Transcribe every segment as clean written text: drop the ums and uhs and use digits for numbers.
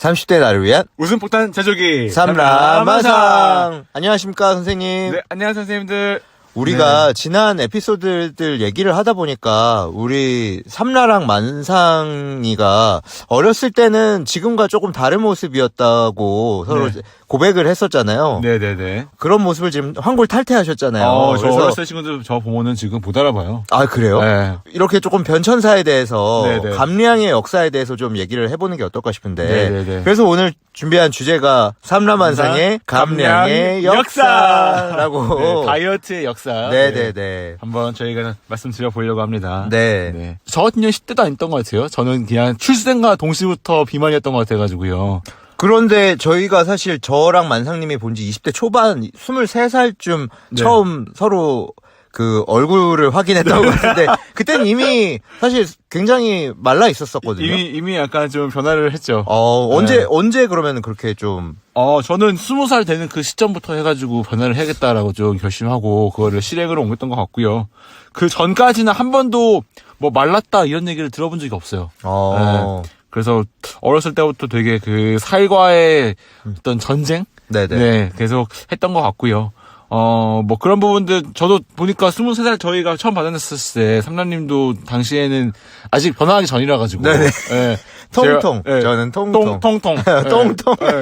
30대 나를 위한 웃음폭탄 제조기 삼라만상. 안녕하십니까 선생님. 네, 안녕하세요 선생님들. 우리가 지난 에피소드들 얘기를 하다 보니까 우리 삼라랑 만상이가 어렸을 때는 지금과 조금 다른 모습이었다고 서로 고백을 했었잖아요. 네네네. 그런 모습을 지금 환골탈퇴하셨잖아요. 저 어렸을 때 친구들 저 보면은 지금 못 알아봐요. 아, 그래요? 네. 이렇게 조금 변천사에 대해서 네네. 감량의 역사에 대해서 좀 얘기를 해보는 게 어떨까 싶은데 네네네. 그래서 오늘 준비한 주제가 삼라만상의 감량의 역사라고 네, 다이어트의 역사. 네네네. 한번 저희가 말씀드려 보려고 합니다. 네. 저 같은 경우는 10대도 아니었던 것 같아요. 저는 그냥 출생과 동시부터 비만이었던 것 같아가지고요. 그런데 저희가 사실 저랑 만상님이 본 지 20대 초반 23살쯤 처음 서로 그 얼굴을 확인했다고 하는데 그때는 이미 사실 굉장히 말라 있었었거든요. 이미 약간 좀 변화를 했죠. 언제 그러면 그렇게 좀 저는 20살 되는 그 시점부터 해가지고 변화를 해야겠다라고 좀 결심하고 그거를 실행으로 옮겼던 것 같고요. 그 전까지는 한 번도 뭐 말랐다 이런 얘기를 들어본 적이 없어요. 네. 그래서 어렸을 때부터 되게 그 살과의 어떤 전쟁? 네, 계속 했던 것 같고요. 뭐 그런 부분들 저도 보니까 23살 저희가 처음 만났을 때 삼남님도 당시에는 아직 변화하기 전이라 가지고 네네. 네. 통통. 네. 저는 통통. 통통. 통통. 네.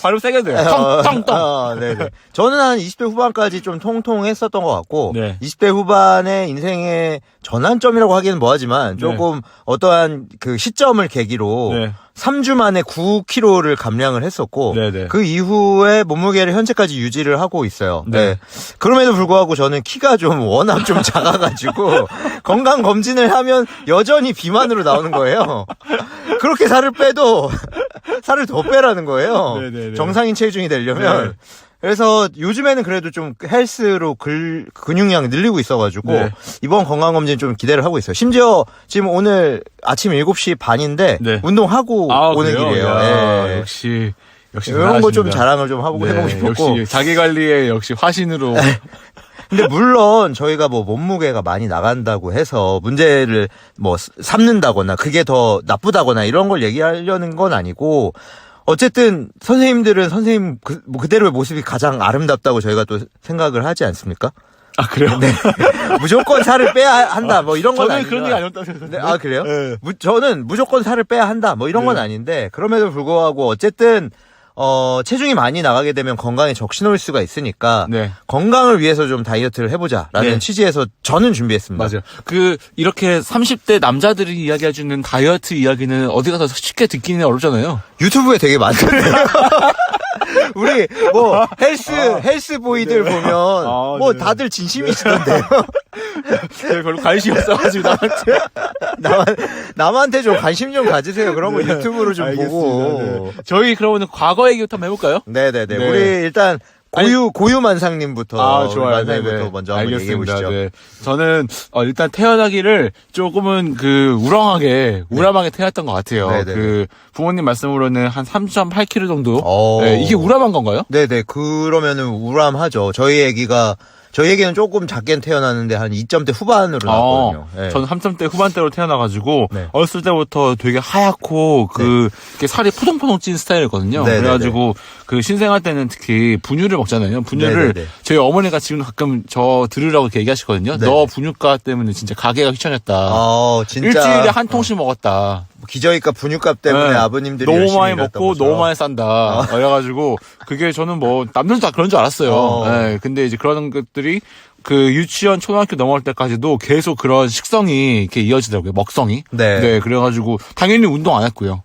발음 세게 돼요. 통통. 네네. 저는 한 20대 후반까지 좀 통통했었던 것 같고, 네. 20대 후반의 인생의 전환점이라고 하기는 뭐하지만, 조금 어떠한 그 시점을 계기로, 3주 만에 9kg를 감량을 했었고, 네네. 그 이후에 몸무게를 현재까지 유지를 하고 있어요. 네. 그럼에도 불구하고 저는 키가 좀 워낙 좀 작아가지고, 건강검진을 하면 여전히 비만으로 나오는 거예요. 그렇게 살을 빼도, 살을 더 빼라는 거예요. 네네네. 정상인 체중이 되려면. 네. 그래서 요즘에는 그래도 좀 헬스로 근육량 늘리고 있어가지고 이번 건강검진 좀 기대를 하고 있어요. 심지어 지금 오늘 아침 7시 반인데 운동하고 오는 그래요? 길이에요. 야, 역시 이런 거 좀 자랑을 좀 해보고 싶었고. 역시 자기관리에 역시 화신으로. 근데 물론 저희가 뭐 몸무게가 많이 나간다고 해서 문제를 뭐 삼는다거나 그게 더 나쁘다거나 이런 걸 얘기하려는 건 아니고 어쨌든 선생님들은 선생님 그대로의 모습이 가장 아름답다고 저희가 또 생각을 하지 않습니까? 아, 그래요? 네. 무조건 살을 빼야 한다 뭐 이런 건 아니죠. 저는 그런 게 아니었다고 생각했는데. 아, 그래요? 네. 저는 무조건 살을 빼야 한다 뭐 이런 건 아닌데 그럼에도 불구하고 어쨌든 체중이 많이 나가게 되면 건강에 적신호 올 수가 있으니까 건강을 위해서 좀 다이어트를 해보자라는 취지에서 저는 준비했습니다. 맞아요. 이렇게 30대 남자들이 이야기해주는 다이어트 이야기는 어디 가서 쉽게 듣기는 어렵잖아요. 유튜브에 되게 많던데요. 우리 뭐 헬스 보이들 보면 뭐 다들 진심이시던데요. 별로 관심이 없어가지고 남한테 좀 관심 좀 가지세요. 그런 거 유튜브로 좀 보고. 저희 그러면 과거 얘기부터 한번 해볼까요? 네네네. 우리 일단 고유만상님부터. 좋아요. 만상님부터 먼저 한번 얘기해 보시죠. 저는, 일단 태어나기를 조금은 우람하게 태어났던 것 같아요. 부모님 말씀으로는 한 3.8kg 정도? 이게 우람한 건가요? 네네. 그러면은 우람하죠. 저희 애기는 조금 작게 태어났는데 한 2점대 후반으로 나왔거든요. 저는 3점대 후반대로 태어나가지고 어렸을 때부터 되게 하얗고 이렇게 살이 포동포동 찐 스타일이거든요. 그래가지고 신생아 때는 특히 분유를 먹잖아요. 분유를 저희 어머니가 지금 가끔 저 들으라고 이렇게 얘기하시거든요. 너 분유가 때문에 진짜 가게가 휘청였다. 진짜. 일주일에 한 통씩 먹었다. 기저귀값 분유값 때문에 아버님들이 너무 많이 먹고 너무 많이 싼다. 그래가지고 그게 저는 뭐 남들도 다 그런 줄 알았어요. 근데 이제 그런 것들이 유치원 초등학교 넘어갈 때까지도 계속 그런 식성이 이렇게 이어지더라고요. 먹성이. 그래가지고 당연히 운동 안 했고요.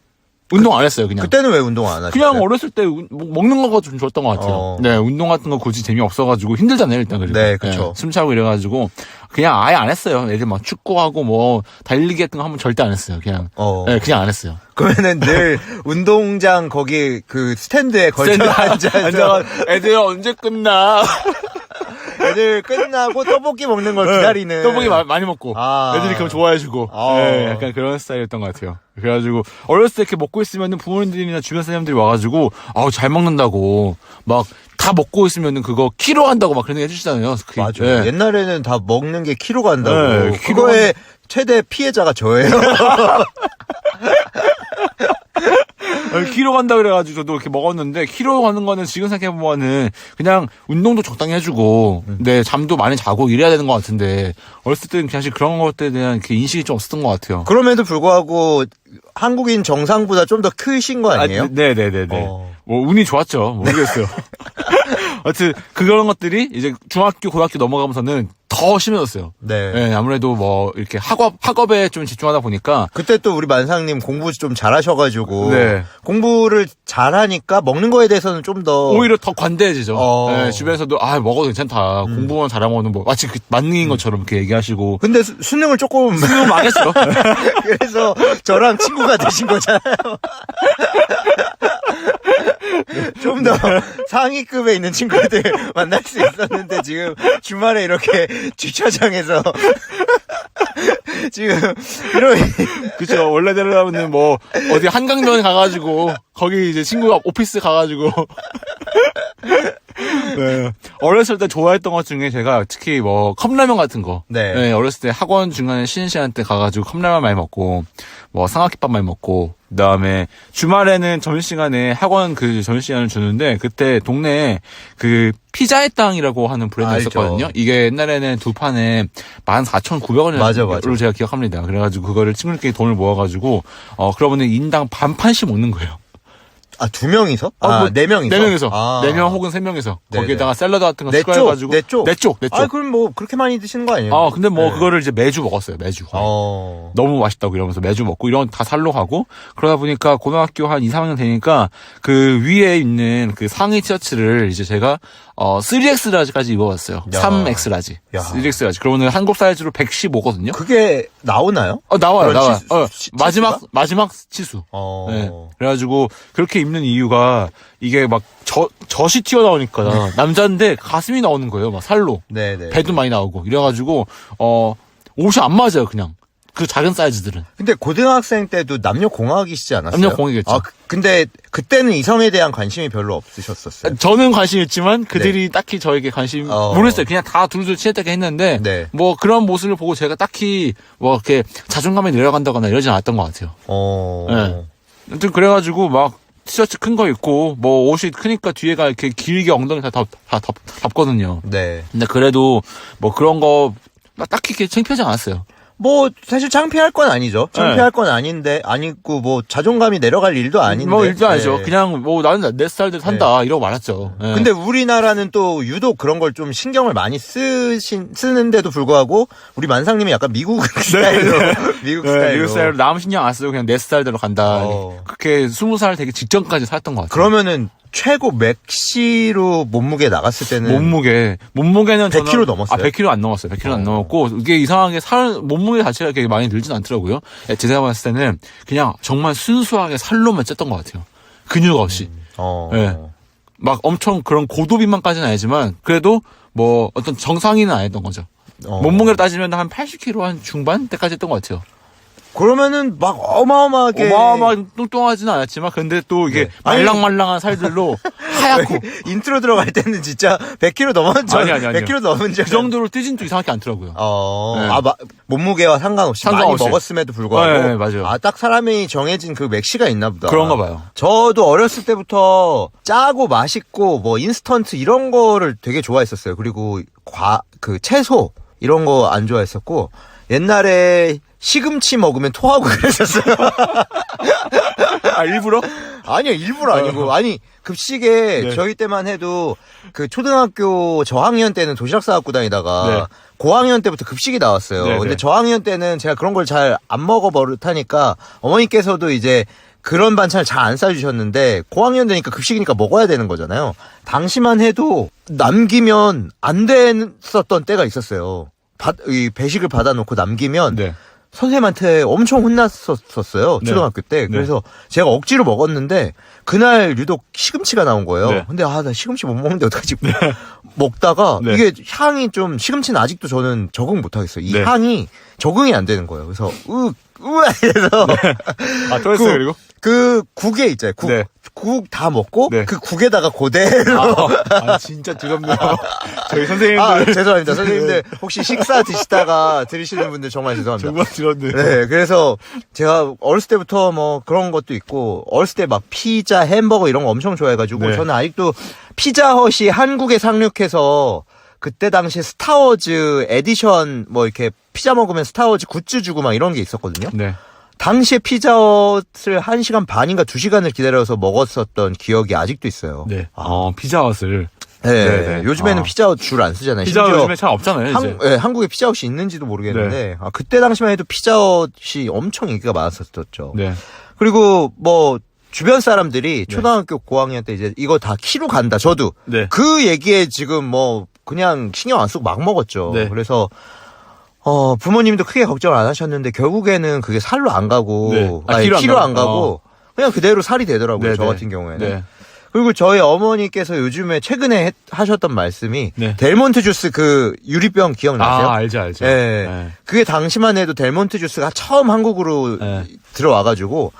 운동 안 했어요, 그냥. 그때는 왜 운동 안 하셨어요? 그냥 어렸을 때 먹는 거가 좀 좋았던 것 같아요. 운동 같은 거 굳이 재미없어가지고 힘들잖아요, 일단. 그리고. 그쵸. 숨 차고 이래가지고 그냥 아예 안 했어요. 애들 막 축구하고 뭐 달리기 같은 거 하면 절대 안 했어요, 그냥. 그냥 안 했어요. 그러면은 늘 운동장 거기 스탠드에 걸쳐 앉아서 애들 언제 끝나? 애들 끝나고 떡볶이 먹는 걸 기다리는. 떡볶이 많이 먹고. 애들이 그럼 좋아해주고. 약간 그런 스타일이었던 것 같아요. 그래가지고 어렸을 때 이렇게 먹고 있으면은 부모님들이나 주변 사람들이 와가지고 잘 먹는다고 막 다 먹고 있으면은 그거 키로 한다고 막 그런 얘기 해주시잖아요. 맞아. 옛날에는 다 먹는 게 키로 간다고. 그거의 최대 피해자가 저예요. 키로 간다 그래가지고 저도 이렇게 먹었는데 키로 가는 거는 지금 생각해보면은 그냥 운동도 적당히 해주고 네 잠도 많이 자고 이래야 되는 것 같은데 어렸을 때는 사실 그런 것들에 대한 그 인식이 좀 없었던 것 같아요. 그럼에도 불구하고 한국인 정상보다 좀 더 크신 거 아니에요? 네네네네. 뭐 운이 좋았죠. 모르겠어요. 하여튼 그런 것들이 이제 중학교 고등학교 넘어가면서는 더 심해졌어요. 네. 네, 아무래도 뭐 이렇게 학업에 좀 집중하다 보니까 그때 또 우리 만상님 공부 좀 잘하셔가지고 네. 공부를 잘하니까 먹는 거에 대해서는 좀 더 오히려 더 관대해지죠. 어. 네, 주변에서도 먹어도 괜찮다. 공부만 잘하면은 뭐 마치 그 만능인 것처럼 이렇게 얘기하시고. 근데 수능을 조금 수능 망했어. 그래서 저랑 친구가 되신 거잖아요. 좀 더 상위급에 있는 친구들 만날 수 있었는데 지금 주말에 이렇게 주차장에서 지금 이런 그쵸. 원래대로라면은 뭐 어디 한강변 가가지고 거기 이제 친구가 오피스 가가지고. 네. 어렸을 때 좋아했던 것 중에 제가 특히 뭐 컵라면 같은 거. 네. 어렸을 때 학원 중간에 쉬는 시간 때 가가지고 컵라면 많이 먹고 뭐 삼각김밥 많이 먹고 그다음에 주말에는 점심시간에 학원 그 점심시간을 주는데 그때 동네에 그 피자의 땅이라고 하는 브랜드가 알죠. 있었거든요. 이게 옛날에는 두 판에 14,900원으로 맞아. 제가 기억합니다. 그래가지고 그거를 친구들끼리 돈을 모아가지고 그러면은 인당 반 판씩 먹는 거예요. 아, 2명이서? 뭐, 네 명이서? 4명이서. 아. 4명 혹은 3명이서. 네네. 거기에다가 샐러드 같은 거 네 쪽, 추가해가지고. 네 쪽. 네 쪽. 아, 그럼 뭐 그렇게 많이 드시는 거 아니에요? 근데 뭐 네. 그거를 이제 매주 먹었어요, 매주. 어. 너무 맛있다고 이러면서 매주 먹고 이런 거 다 살로 가고 그러다 보니까 고등학교 한 2, 3학년 되니까 그 위에 있는 그 상의 티셔츠를 이제 제가 3X 라지까지 입어봤어요. 야. 3X 라지. 야. 3X 라지. 그러면은 한국 사이즈로 115거든요. 그게 나오나요? 나와요, 그런 나와요. 치수가? 마지막 치수. 어. 네. 그래가지고 그렇게 입는 이유가 이게 막 젖이 튀어나오니까 남자인데 가슴이 나오는 거예요. 막 살로. 네네. 배도 많이 나오고. 이래가지고 옷이 안 맞아요, 그냥. 그 작은 사이즈들은. 근데 고등학생 때도 남녀 공학이시지 않았어요? 남녀 공학이겠죠. 아, 근데 그때는 이성에 대한 관심이 별로 없으셨었어요. 저는 관심 있지만 그들이 딱히 저에게 관심 모르겠어요. 그냥 다 둘둘 친했다게 했는데 네. 뭐 그런 모습을 보고 제가 딱히 뭐 이렇게 자존감이 내려간다거나 이러진 않았던 것 같아요. 네. 아무튼 그래가지고 막 티셔츠 큰 거 입고 뭐 옷이 크니까 뒤에가 이렇게 길게 엉덩이 다 덮거든요. 네. 근데 그래도 뭐 그런 거 딱히 이렇게 창피하지 않았어요. 뭐 사실 창피할 건 아니죠. 창피할 건 아닌데 아니고 뭐 자존감이 내려갈 일도 아닌데. 뭐 일도 아니죠. 네. 그냥 뭐 나는 내 스타일대로 산다 이러고 말았죠. 네. 근데 우리나라는 또 유독 그런 걸 좀 신경을 많이 쓰는데도 불구하고 우리 만상님이 약간 미국 스타일로 미국 스타일로. 미국 스타일로 남 신경 안 쓰고 그냥 내 스타일대로 간다. 그렇게 20살 되기 직전까지 살았던 것 같아요. 그러면은 최고 맥시로 몸무게 나갔을 때는 몸무게는 100kg 넘었어요? 100kg 안 넘었어요. 100kg 안 넘었고 이게 이상하게 몸무게 자체가 그렇게 많이 늘진 않더라고요. 제가 봤을 때는 그냥 정말 순수하게 살로만 쪘던 것 같아요. 근육 없이. 네. 막 엄청 그런 고도비만까지는 아니지만 그래도 뭐 어떤 정상인은 아니었던 거죠. 몸무게로 따지면 한 80kg 한 중반 때까지 했던 것 같아요. 그러면은 막 어마어마하게 뚱뚱하지는 않았지만 근데 또 이게 네. 말랑말랑한 살들로 하얗고 인트로 들어갈 때는 진짜 100kg 넘었죠. 아니. 100kg 넘은 그 정도로 뛰진 또 이상하게 않더라고요. 네. 몸무게와 상관없이 많이 먹었음에도 불구하고. 네, 맞아요. 딱 사람이 정해진 그 맥시가 있나 보다. 그런가 봐요. 저도 어렸을 때부터 짜고 맛있고 뭐 인스턴트 이런 거를 되게 좋아했었어요. 그리고 그 채소 이런 거 안 좋아했었고 옛날에 시금치 먹으면 토하고 그랬었어요. 일부러? 아니요, 일부러 아니고. 아니, 급식에 저희 때만 해도 그 초등학교 저학년 때는 도시락 싸갖고 다니다가 고학년 때부터 급식이 나왔어요. 근데 저학년 때는 제가 그런 걸 잘 안 먹어 버릇하니까 어머니께서도 이제 그런 반찬을 잘 안 싸주셨는데 고학년 되니까 급식이니까 먹어야 되는 거잖아요. 당시만 해도 남기면 안 됐었던 때가 있었어요. 이 배식을 받아놓고 남기면 선생님한테 엄청 혼났었어요. 초등학교 때. 그래서 제가 억지로 먹었는데 그날 유독 시금치가 나온 거예요. 근데 나 시금치 못 먹는데 어떡하지? 먹다가 이게 향이 좀 시금치는 아직도 저는 적응 못 하겠어요. 이 향이 적응이 안 되는 거예요. 그래서 으아 이래서 아, 토했어요, 그리고? 그 국에 있잖아요. 네. 국 다 먹고 네. 그 국에다가 그대로 진짜 두렵네요. 저희 선생님들. 죄송합니다. 선생님들 혹시 식사 드시다가 들으시는 분들 정말 죄송합니다. 정말 두렵네요. 네, 그래서 제가 어렸을 때부터 뭐 그런 것도 있고 어렸을 때 막 피자, 햄버거 이런 거 엄청 좋아해가지고 네. 저는 아직도 피자헛이 한국에 상륙해서 그때 당시에 스타워즈 에디션 뭐 이렇게 피자 먹으면 스타워즈 굿즈 주고 막 이런 게 있었거든요. 네. 당시에 피자헛을 1시간 반인가 2시간을 기다려서 먹었었던 기억이 아직도 있어요. 네. 피자헛을. 네, 네. 요즘에는 피자헛 줄 안 쓰잖아요. 피자헛 심지어 요즘에 잘 없잖아요, 이제. 네, 한국에 피자헛이 있는지도 모르겠는데 그때 당시만 해도 피자헛이 엄청 인기가 많았었죠. 네. 그리고 뭐 주변 사람들이 초등학교 고학년 때 이제 이거 다 키로 간다. 저도 네. 그 얘기에 지금 뭐 그냥 신경 안 쓰고 막 먹었죠. 네. 그래서 부모님도 크게 걱정을 안 하셨는데 결국에는 그게 살로 안 가고 네. 아니, 키로 키로 안 안 가고 그냥 그대로 살이 되더라고요. 네, 저 네. 같은 경우에는. 네. 그리고 저희 어머니께서 요즘에 최근에 하셨던 말씀이 네. 델몬트 주스 그 유리병 기억나세요? 알죠. 네. 네. 그게 당시만 해도 델몬트 주스가 처음 한국으로 네. 들어와가지고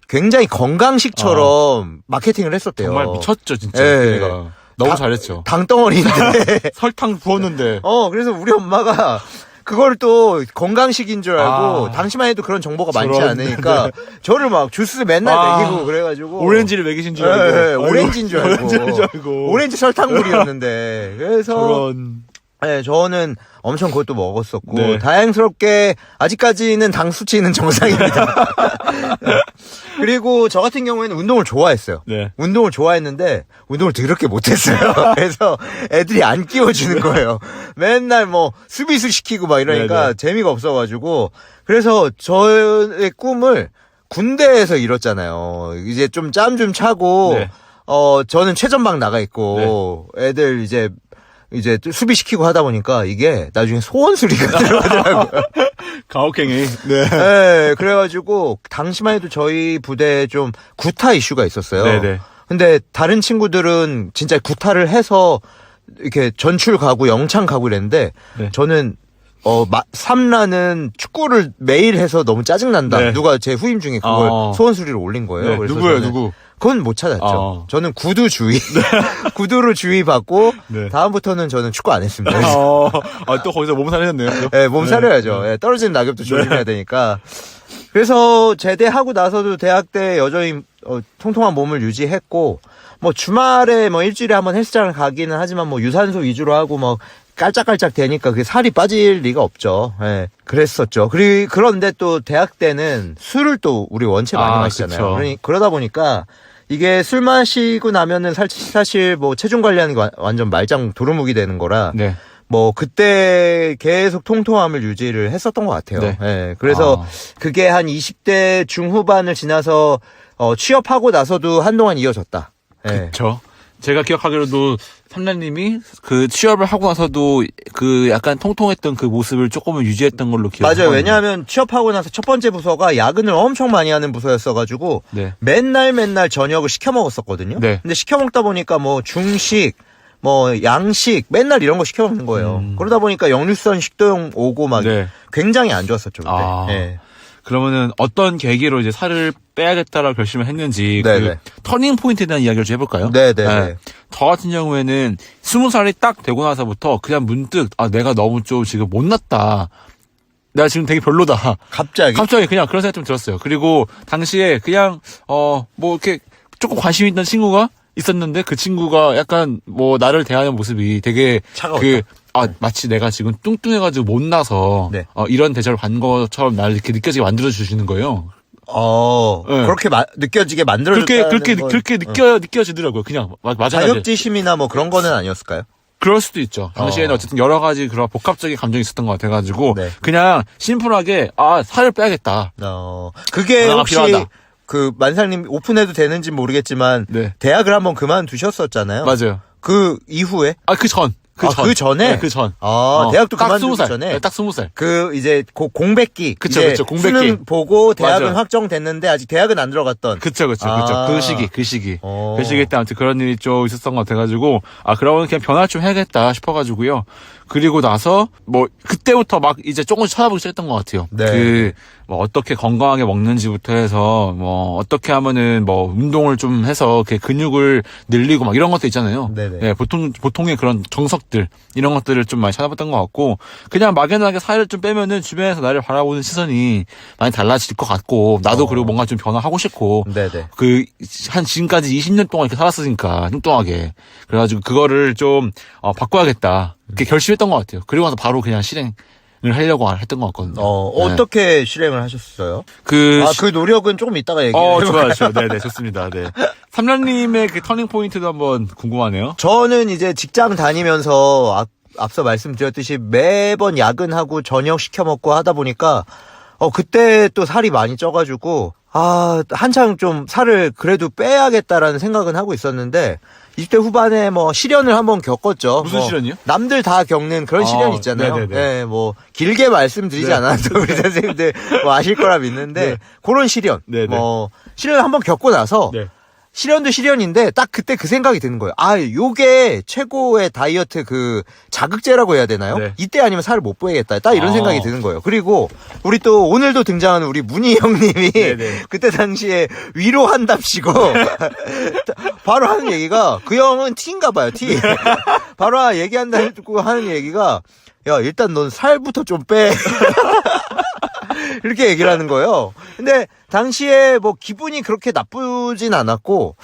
굉장히 건강식처럼 마케팅을 했었대요. 정말 미쳤죠, 진짜. 네. 걔가. 너무 다- 잘했죠. 당덩어리인데. 설탕 부었는데. 그래서 우리 엄마가 그걸 또 건강식인 줄 알고 아. 당시만 해도 그런 정보가 많지 저런, 않으니까 저를 막 주스 맨날 먹이고 그래가지고 오렌지를 먹이신 줄 알고. 네, 오렌지인 줄 알고. 오렌지인 줄 알고. 오렌지 설탕물이었는데 그래서 저런. 네, 저는 엄청 그것도 먹었었고 네. 다행스럽게 아직까지는 당 수치는 정상입니다. 그리고 저 같은 경우에는 운동을 좋아했어요. 네. 운동을 좋아했는데 운동을 더럽게 못했어요. 그래서 애들이 안 끼워주는 거예요. 맨날 뭐 수비수 시키고 막 이러니까 네네. 재미가 없어가지고 그래서 저의 꿈을 군대에서 이뤘잖아요. 이제 좀 짬 좀 차고 네. 저는 최전방 나가 있고 애들 이제 수비시키고 하다 보니까 이게 나중에 소원 소리가 들어오더라고요. 가혹행위. 네. 네, 그래가지고 당시만 해도 저희 부대에 좀 구타 이슈가 있었어요. 네네. 근데 다른 친구들은 진짜 구타를 해서 이렇게 전출 가고 영창 가고 이랬는데 네. 저는 삼라는 축구를 매일 해서 너무 짜증난다. 네. 누가 제 후임 중에 그걸 소원 소리를 올린 거예요. 네. 그래서 누구예요, 저는 누구? 그건 못 찾았죠. 저는 구두 주의. 구두로 주의 받고 네. 다음부터는 저는 축구 안 했습니다. 또 거기서 몸살이셨네요. 네, 몸 사려야죠. 네, 떨어지는 낙엽도 조심해야 되니까. 그래서 제대하고 나서도 대학 때 여전히 통통한 몸을 유지했고 뭐 주말에 뭐 일주일에 한번 헬스장을 가기는 하지만 뭐 유산소 위주로 하고 뭐 깔짝깔짝 되니까 그게 살이 빠질 리가 없죠. 예, 그랬었죠. 그런데 또 대학 때는 술을 또 우리 원체 많이 마시잖아요. 그쵸. 그러다 보니까 이게 술 마시고 나면은 사실 뭐 체중 관리하는 게 완전 말짱 도루묵이 되는 거라 네. 뭐 그때 계속 통통함을 유지를 했었던 것 같아요. 네. 예, 그래서 그게 한 20대 중후반을 지나서 취업하고 나서도 한동안 이어졌다. 예. 그렇죠. 제가 기억하기로도 삼라님이 그 취업을 하고 나서도 그 약간 통통했던 그 모습을 조금은 유지했던 걸로 기억해요. 맞아요. 왜냐하면 취업하고 나서 첫 번째 부서가 야근을 엄청 많이 하는 부서였어가지고 네. 맨날 저녁을 시켜 먹었었거든요. 네. 근데 시켜 먹다 보니까 뭐 중식, 뭐 양식 맨날 이런 거 시켜 먹는 거예요. 그러다 보니까 역류성 식도염 오고 막 네. 굉장히 안 좋았었죠. 그때. 예. 그러면은 어떤 계기로 이제 살을 빼야겠다라고 결심을 했는지 네네. 그 터닝 포인트에 대한 이야기를 좀 해볼까요? 네네. 저 같은 경우에는 20살이 딱 되고 나서부터 그냥 문득 내가 너무 좀 지금 못났다. 내가 지금 되게 별로다. 갑자기 그냥 그런 생각 좀 들었어요. 그리고 당시에 그냥 뭐 이렇게 조금 관심 있던 친구가 있었는데 그 친구가 약간 뭐 나를 대하는 모습이 되게 차가웠다. 마치 내가 지금 뚱뚱해가지고 못나서 네. 이런 대접을 받는 것처럼 나를 이렇게 느껴지게 만들어 주시는 거예요. 네. 그렇게 느껴지게 만들어줬다는 그렇게 느껴지더라고요. 그냥 맞아요. 자격지심이나 뭐 그런 거는 아니었을까요? 그럴 수도 있죠. 당시에는 어쨌든 여러 가지 그런 복합적인 감정이 있었던 것 같아가지고 네. 그냥 심플하게 살을 빼야겠다. 그게 혹시 필요하다. 그 만상님 오픈해도 되는지 모르겠지만 네. 대학을 한번 그만두셨었잖아요. 맞아요. 그 이후에 그 전. 그 전에? 네, 그 전. 대학도 딱 그만두기 20살. 전에? 네, 딱 20살. 이제 공백기. 그쵸, 이제 그쵸, 공백기. 수능 보고 대학은 맞아요. 확정됐는데 아직 대학은 안 들어갔던. 그쵸. 그 시기. 그 시기 때 아무튼 그런 일이 좀 있었던 것 같아가지고, 그러면 그냥 변화를 좀 해야겠다 싶어가지고요. 그리고 나서, 그때부터 막 이제 조금씩 찾아보기 시작했던 것 같아요. 네. 어떻게 건강하게 먹는지부터 해서, 어떻게 하면은 운동을 좀 해서, 이렇게 근육을 늘리고 막 이런 것도 있잖아요. 네네. 네, 보통의 그런 정석들, 이런 것들을 좀 많이 찾아봤던 것 같고, 그냥 막연하게 살을 좀 빼면은 주변에서 나를 바라보는 시선이 많이 달라질 것 같고, 나도 그리고 뭔가 좀 변화하고 싶고, 네네. 지금까지 20년 동안 이렇게 살았으니까, 뚱뚱하게. 그래가지고 그거를 좀, 바꿔야겠다. 이렇게 결심했던 것 같아요. 그리고 나서 바로 그냥 실행을 하려고 했던 것 같거든요. 네. 어떻게 실행을 하셨어요? 그 노력은 조금 이따가 얘기해볼까요? 좋아요. 네네, 좋습니다. 네. 삼년님의 그 터닝 포인트도 한번 궁금하네요. 저는 이제 직장 다니면서 앞서 말씀드렸듯이 매번 야근하고 저녁 시켜 먹고 하다 보니까 그때 또 살이 많이 쪄가지고 한창 좀 살을 그래도 빼야겠다라는 생각은 하고 있었는데 20대 후반에 시련을 한번 겪었죠. 무슨 시련이요? 남들 다 겪는 그런 시련 있잖아요. 네네네. 네, 길게 말씀드리지 네. 않아도 우리 선생님들 아실 거라 믿는데 네. 그런 시련. 네네. 시련을 한번 겪고 나서 네. 시련도 시련인데 딱 그때 그 생각이 드는 거예요. 요게 최고의 다이어트 자극제라고 해야 되나요? 네. 이때 아니면 살을 못 빼겠다. 딱 이런 생각이 드는 거예요. 그리고 우리 또 오늘도 등장하는 우리 문희 형님이 네네. 그때 당시에 위로한답시고 바로 하는 얘기가 그 형은 T인가 봐요. T. 바로 얘기한다고 하는 얘기가 야 일단 넌 살부터 좀 빼. 이렇게 얘기를 하는 거예요. 근데 당시에 기분이 그렇게 나쁘진 않았고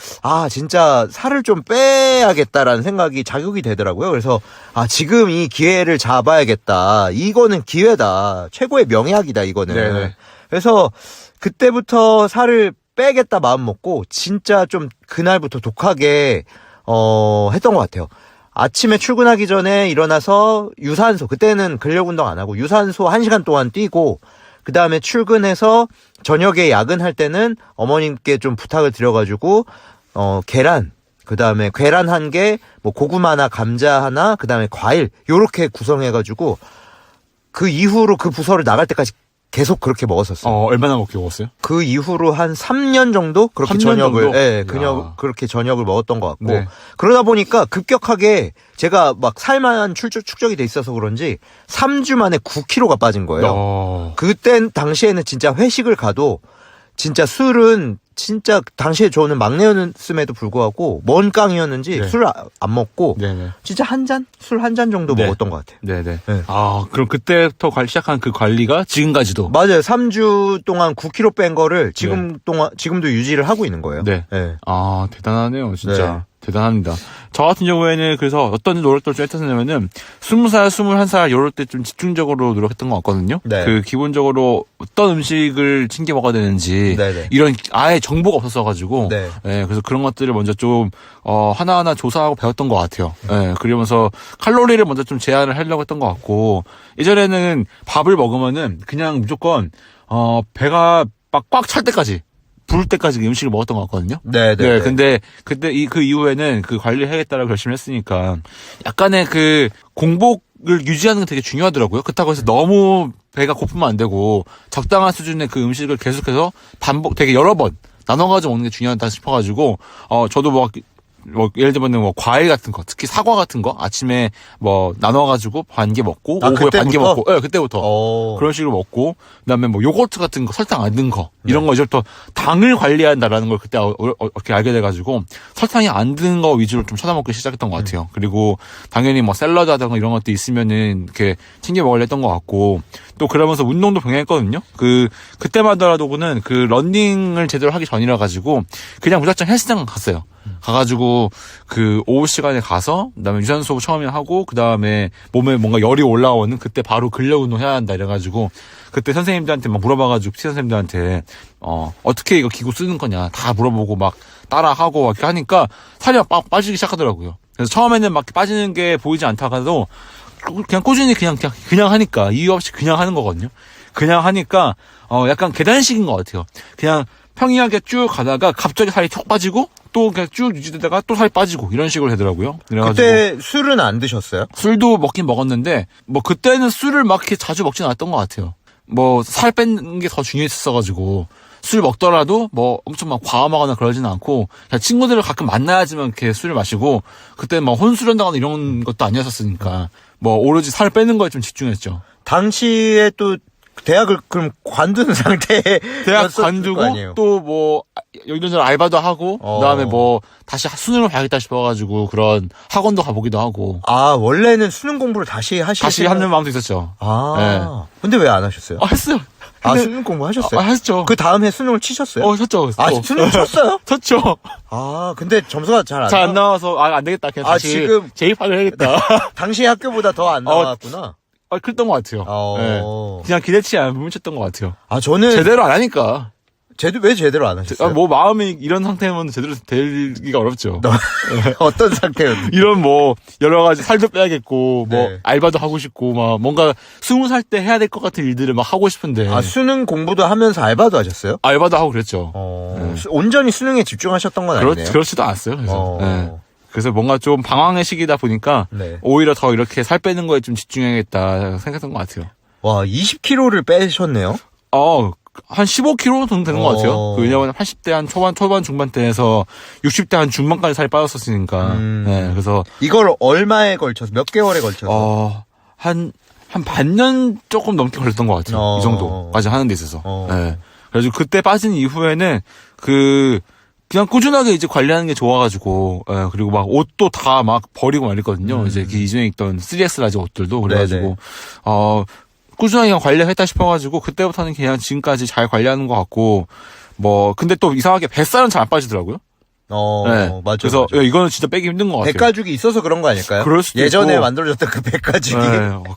진짜 살을 좀 빼야겠다라는 생각이 자극이 되더라고요. 그래서 지금 이 기회를 잡아야겠다. 이거는 기회다. 최고의 명약이다 이거는. 네네. 그래서 그때부터 살을 빼겠다 마음 먹고 진짜 좀 그날부터 독하게 했던 것 같아요. 아침에 출근하기 전에 일어나서 유산소, 그때는 근력 운동 안 하고 유산소 1시간 동안 뛰고 그 다음에 출근해서 저녁에 야근할 때는 어머님께 좀 부탁을 드려가지고 계란, 그 다음에 계란 1개, 고구마나 감자 하나, 그 다음에 과일 요렇게 구성해가지고 그 이후로 그 부서를 나갈 때까지 계속 그렇게 먹었었어요. 얼마나 먹었어요? 그 이후로 한 3년 정도 그렇게 3년 저녁을 정도? 예, 그렇게 저녁을 먹었던 것 같고 네. 그러다 보니까 급격하게 제가 막 살만 축적이 돼 있어서 그런지 3주 만에 9kg가 빠진 거예요. 그땐 당시에는 진짜 회식을 가도 진짜 술은 진짜 당시에 저는 막내였음에도 불구하고 먼 깡이었는지 네. 술을 안 먹고 네네. 진짜 술 한 잔 정도 네. 먹었던 것 같아요. 네네. 네. 그럼 그때부터 시작한 그 관리가 지금까지도? 맞아요. 3주 동안 9kg 뺀 거를 지금도 유지를 하고 있는 거예요. 네. 네. 대단하네요, 진짜. 네. 대단합니다. 저 같은 경우에는 그래서 어떤 노력들을 좀 했었냐면은 20살, 21살 이럴 때 좀 집중적으로 노력했던 것 같거든요. 네. 기본적으로 어떤 음식을 챙겨 먹어야 되는지 네네. 이런 아예 정보가 없었어가지고 네. 그래서 그런 것들을 먼저 좀 하나하나 조사하고 배웠던 것 같아요. 그러면서 칼로리를 먼저 좀 제한을 하려고 했던 것 같고 예전에는 밥을 먹으면은 그냥 무조건 배가 막 꽉 찰 때까지 부를 때까지 음식을 먹었던 것 같거든요. 네. 근데 그때 그 이후에는 그 관리를 해야겠다라고 결심을 했으니까 약간의 그 공복을 유지하는 게 되게 중요하더라고요. 그렇다고 해서 너무 배가 고프면 안 되고 적당한 수준의 그 음식을 계속해서 되게 여러 번 나눠가지고 먹는 게 중요하다 싶어가지고 저도 예를 들면 과일 같은 거, 특히 사과 같은 거 아침에 나눠가지고 반 개 먹고 오후에 반 개 먹고, 그때부터 그런 식으로 먹고 그다음에 요거트 같은 거 설탕 안 든 거 이런 거 이제부터 당을 관리한다라는 걸 그때 어떻게 알게 돼가지고 설탕이 안 든 거 위주로 좀 찾아먹기 시작했던 것 같아요. 그리고 당연히 샐러드하던가 이런 것도 있으면은 이렇게 챙겨 먹으려 했던 것 같고 또 그러면서 운동도 병행했거든요. 그때마다라도는 그 러닝을 제대로 하기 전이라 가지고 그냥 무작정 헬스장 갔어요. 가가지고 그 오후 시간에 가서 그다음에 유산소 처음에 하고 그다음에 몸에 뭔가 열이 올라오는 그때 바로 근력 운동 해야 한다 이래가지고 그때 선생님들한테 막 물어봐가지고 PT 선생님들한테 어떻게 이거 기구 쓰는 거냐 다 물어보고 막 따라하고 막 이렇게 하니까 살이 막 빠지기 시작하더라고요. 그래서 처음에는 막 빠지는 게 보이지 않다가도 그냥 꾸준히 그냥 하니까 이유 없이 그냥 하는 거거든요. 그냥 하니까 약간 계단식인 것 같아요. 그냥 평이하게 쭉 가다가 갑자기 살이 촉 빠지고 또 그냥 쭉 유지되다가 또 살이 빠지고 이런 식으로 되더라고요. 그래가지고 그때 술은 안 드셨어요? 술도 먹긴 먹었는데 뭐 그때는 술을 막 이렇게 자주 먹진 않았던 것 같아요. 뭐 살 빼는 게 더 중요했어가지고 술 먹더라도 뭐 엄청 막 과음하거나 그러지는 않고 그냥 친구들을 가끔 만나야지만 이렇게 술을 마시고 그때 막 혼술한다거나 이런 것도 아니었었으니까 뭐 오로지 살 빼는 거에 좀 집중했죠. 당시에 또 대학을 그럼 관둔 상태에 대학 관두고 또 뭐 이런저런 알바도 하고 그다음에 뭐 다시 수능을 봐야겠다 싶어가지고 그런 학원도 가보기도 하고. 아 원래는 수능 공부를 다시 하는 마음도 있었죠. 근데 왜 안 하셨어요? 했어요. 수능 공부 하셨어요? 했죠. 그 다음 해 수능을 치셨어요? 쳤죠. 수능 쳤어요? 쳤죠. 근데 점수가 잘 안 나와서 안 되겠다. 그냥 다시 지금 재입학을 해야겠다. 당시 학교보다 더 안 나왔구나. 그랬던 것 같아요. 그냥 기대치 않으면 뭉쳤던 것 같아요. 저는 제대로 안 하니까. 왜 제대로 안 하셨어요? 뭐 마음이 이런 상태면 제대로 되기가 어렵죠. 어떤 상태였는데? 이런 뭐 여러 가지 살도 빼야겠고 뭐 알바도 하고 싶고 막 뭔가 20살 때 해야 될 것 같은 일들을 막 하고 싶은데. 수능 공부도 하면서 알바도 하셨어요? 알바도 하고 그랬죠. 온전히 수능에 집중하셨던 건 아니네요. 그렇지도 않았어요. 그래서. 그래서 뭔가 좀 방황의 시기다 보니까 오히려 더 이렇게 살 빼는 거에 좀 집중해야겠다 생각했던 것 같아요. 와, 20kg를 빼셨네요? 한 15kg 정도 되는 것 같아요. 왜냐면 80대 한 초반 중반대에서 60대 한 중반까지 살이 빠졌었으니까. 그래서. 이걸 얼마에 걸쳐서, 몇 개월에 걸쳐서? 한 반년 조금 넘게 걸렸던 것 같아요. 이 정도까지 하는 데 있어서. 그래서 그때 빠진 이후에는 그냥 꾸준하게 이제 관리하는 게 좋아가지고, 그리고 막 옷도 다 막 버리고 말했거든요. 이제 이전에 있던 3X 라지 옷들도. 그래가지고, 꾸준하게 그냥 관리했다 싶어가지고, 그때부터는 그냥 지금까지 잘 관리하는 것 같고, 근데 또 이상하게 뱃살은 잘 안 빠지더라고요. 맞아요. 그래서 이거는 진짜 빼기 힘든 것 같아요. 백가죽이 있어서 그런 거 아닐까요? 그럴 수도 예전에 있고. 만들어졌던 그 백가죽이.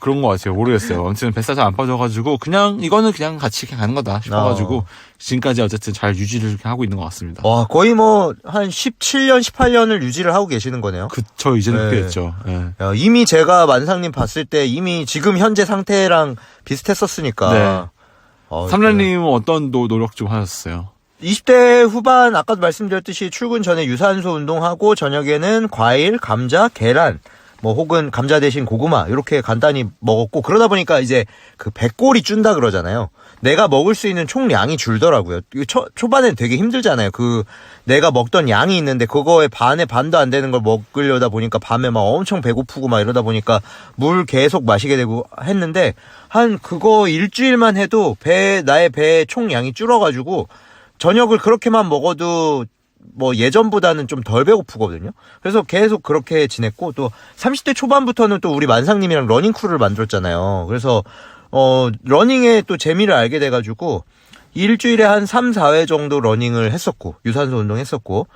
그런 것 같아요. 모르겠어요. 아무튼 뱃살 잘 안 빠져가지고 이거는 그냥 같이 가는 거다 싶어가지고 지금까지 어쨌든 잘 유지를 하고 있는 것 같습니다. 와, 거의 한 17년, 18년을 유지를 하고 계시는 거네요. 그쵸, 이제는 그렇게 됐죠. 이미 제가 만상님 봤을 때 이미 지금 현재 상태랑 비슷했었으니까. 삼란님은 어떤 노력 좀 하셨어요? 20대 후반 아까도 말씀드렸듯이 출근 전에 유산소 운동하고 저녁에는 과일, 감자, 계란 혹은 감자 대신 고구마 이렇게 간단히 먹었고 그러다 보니까 이제 그 배꼴이 준다 그러잖아요. 내가 먹을 수 있는 총량이 줄더라고요. 초반엔 되게 힘들잖아요. 내가 먹던 양이 있는데 그거에 반의 반도 안 되는 걸 먹으려다 보니까 밤에 막 엄청 배고프고 막 이러다 보니까 물 계속 마시게 되고 했는데 그거 일주일만 해도 나의 배의 총량이 줄어가지고 저녁을 그렇게만 먹어도 예전보다는 좀 덜 배고프거든요. 그래서 계속 그렇게 지냈고 또 30대 초반부터는 또 우리 만상님이랑 러닝 크루를 만들었잖아요. 그래서 러닝에 또 재미를 알게 돼가지고 일주일에 한 3, 4회 정도 러닝을 했었고 유산소 운동했었고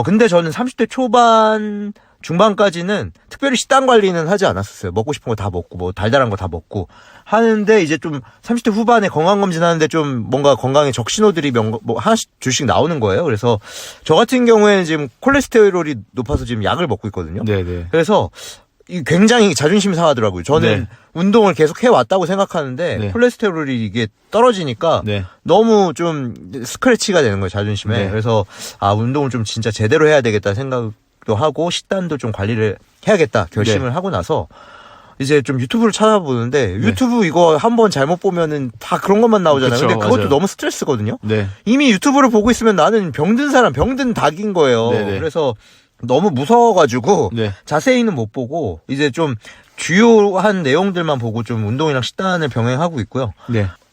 근데 저는 30대 초반 중반까지는 특별히 식단 관리는 하지 않았었어요. 먹고 싶은 거 다 먹고 달달한 거 다 먹고 하는데 이제 좀 30대 후반에 건강검진 하는데 좀 뭔가 건강에 적신호들이 하나씩 둘씩 나오는 거예요. 그래서 저 같은 경우에는 지금 콜레스테롤이 높아서 지금 약을 먹고 있거든요. 네네. 그래서 굉장히 자존심이 상하더라고요. 저는 운동을 계속 해왔다고 생각하는데 콜레스테롤이 이게 떨어지니까 너무 좀 스크래치가 되는 거예요. 자존심에. 그래서 운동을 좀 진짜 제대로 해야 되겠다 생각도 하고 식단도 좀 관리를 해야겠다 결심을 하고 나서 이제 좀 유튜브를 찾아보는데 유튜브 이거 한번 잘못 보면은 다 그런 것만 나오잖아요. 그쵸, 근데 그것도 맞아요. 너무 스트레스거든요. 네. 이미 유튜브를 보고 있으면 나는 병든 사람, 병든 닭인 거예요. 그래서 너무 무서워가지고 자세히는 못 보고 이제 좀 주요한 내용들만 보고 좀 운동이랑 식단을 병행하고 있고요.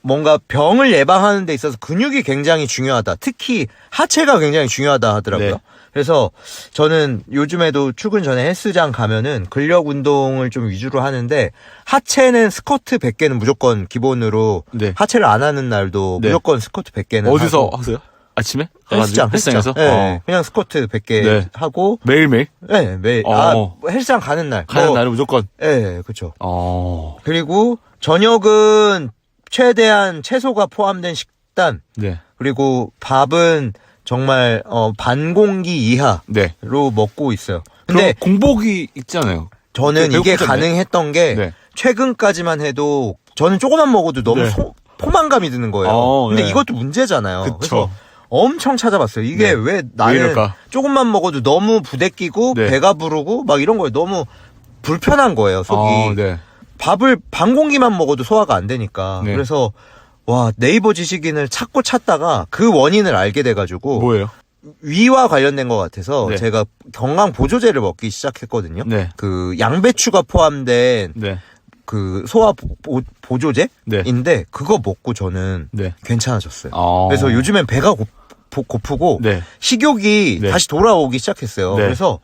뭔가 병을 예방하는 데 있어서 근육이 굉장히 중요하다. 특히 하체가 굉장히 중요하다 하더라고요. 그래서 저는 요즘에도 출근 전에 헬스장 가면은 근력 운동을 좀 위주로 하는데 하체는 스쿼트 100개는 무조건 기본으로 하체를 안 하는 날도 무조건 스쿼트 100개는 어디서 하고. 하세요? 아침에? 헬스장에서? 네. 그냥 스쿼트 100개 하고 매일매일? 네, 매일. 헬스장 가는 날. 가는 날은 무조건? 네, 그렇죠. 그리고 저녁은 최대한 채소가 포함된 식단. 그리고 밥은 정말 반 공기 이하로 먹고 있어요. 근데 공복이 있잖아요. 저는 이게 가능했던 게 최근까지만 해도 저는 조금만 먹어도 너무 포만감이 드는 거예요. 근데 이것도 문제잖아요. 그래서 엄청 찾아봤어요. 이게 네. 왜 왜 나는 이럴까? 조금만 먹어도 너무 부대끼고 네. 배가 부르고 막 이런 거에 너무 불편한 거예요, 속이. 네. 밥을 반 공기만 먹어도 소화가 안 되니까. 네. 그래서 와, 네이버 지식인을 찾고 찾다가 그 원인을 알게 돼가지고 뭐예요? 위와 관련된 것 같아서 네. 제가 건강 보조제를 먹기 시작했거든요. 네. 그 양배추가 포함된 네. 그 소화 보조제인데 네. 그거 먹고 저는 네. 괜찮아졌어요. 아. 그래서 요즘엔 배가 고프고 네. 식욕이 다시 돌아오기 시작했어요. 네. 그래서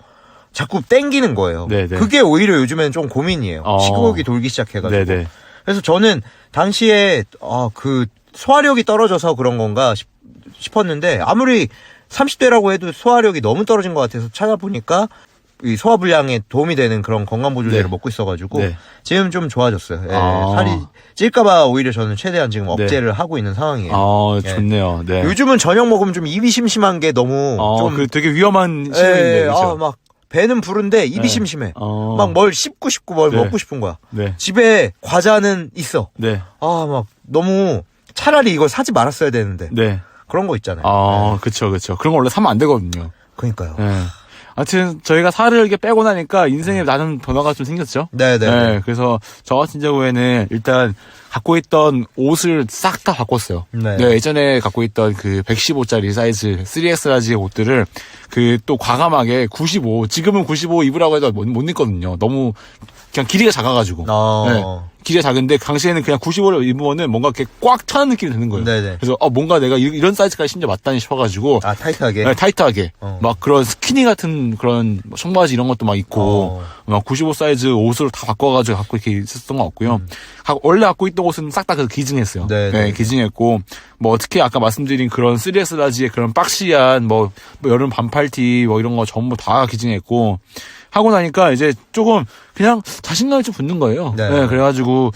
자꾸 땡기는 거예요. 네, 네. 그게 오히려 요즘엔 좀 고민이에요. 식욕이 돌기 시작해가지고. 네, 네. 그래서 저는 당시에 그 소화력이 떨어져서 그런 건가 싶었는데 아무리 30대라고 해도 소화력이 너무 떨어진 것 같아서 찾아보니까 이 소화불량에 도움이 되는 그런 건강보조제를 네. 먹고 있어가지고 네. 지금 좀 좋아졌어요. 예, 아. 살이 찔까봐 오히려 저는 최대한 지금 억제를 하고 있는 상황이에요. 예. 좋네요. 네. 요즘은 저녁 먹으면 좀 입이 심심한 게 너무 좀 그 되게 위험한 시간인데, 그렇죠? 막 배는 부른데 입이 네. 심심해. 어. 막 뭘 씹고 싶고 뭘 네. 먹고 싶은 거야. 네. 집에 과자는 있어. 네. 막 너무 차라리 이걸 사지 말았어야 되는데 네. 그런 거 있잖아요. 그쵸. 그런 거 원래 사면 안 되거든요. 그러니까요. 네. 아무튼 저희가 살을 이렇게 빼고 나니까 인생에 나는 변화가 좀 생겼죠. 네네. 그래서 저 같은 경우에는 일단 갖고 있던 옷을 싹 다 바꿨어요. 네. 네, 예전에 갖고 있던 그 115짜리 사이즈 3X 라지의 옷들을 그 또 과감하게 95, 지금은 95 입으라고 해도 못 입거든요. 너무 그냥 길이가 작아가지고. 네. 길이가 작은데 당시에는 그냥 95를 입으면은 뭔가 이렇게 꽉 차는 느낌이 드는 거예요. 네네. 그래서 뭔가 내가 이런 사이즈까지 심지어 맞다니 싶어가지고 타이트하게. 네, 타이트하게 어. 막 그런 스키니 같은 그런 청바지 이런 것도 막 있고 막 95 사이즈 옷으로 다 바꿔가지고 갖고 이렇게 있었던 것 같고요. 원래 갖고 있던 옷은 싹 다 기증했어요. 네, 기증했고 뭐 어떻게 아까 말씀드린 그런 3X 라지의 그런 박시한 뭐 여름 반팔티 뭐 이런 거 전부 다 기증했고 하고 나니까 이제 조금 그냥 자신감이 좀 붙는 거예요. 네. 그래가지고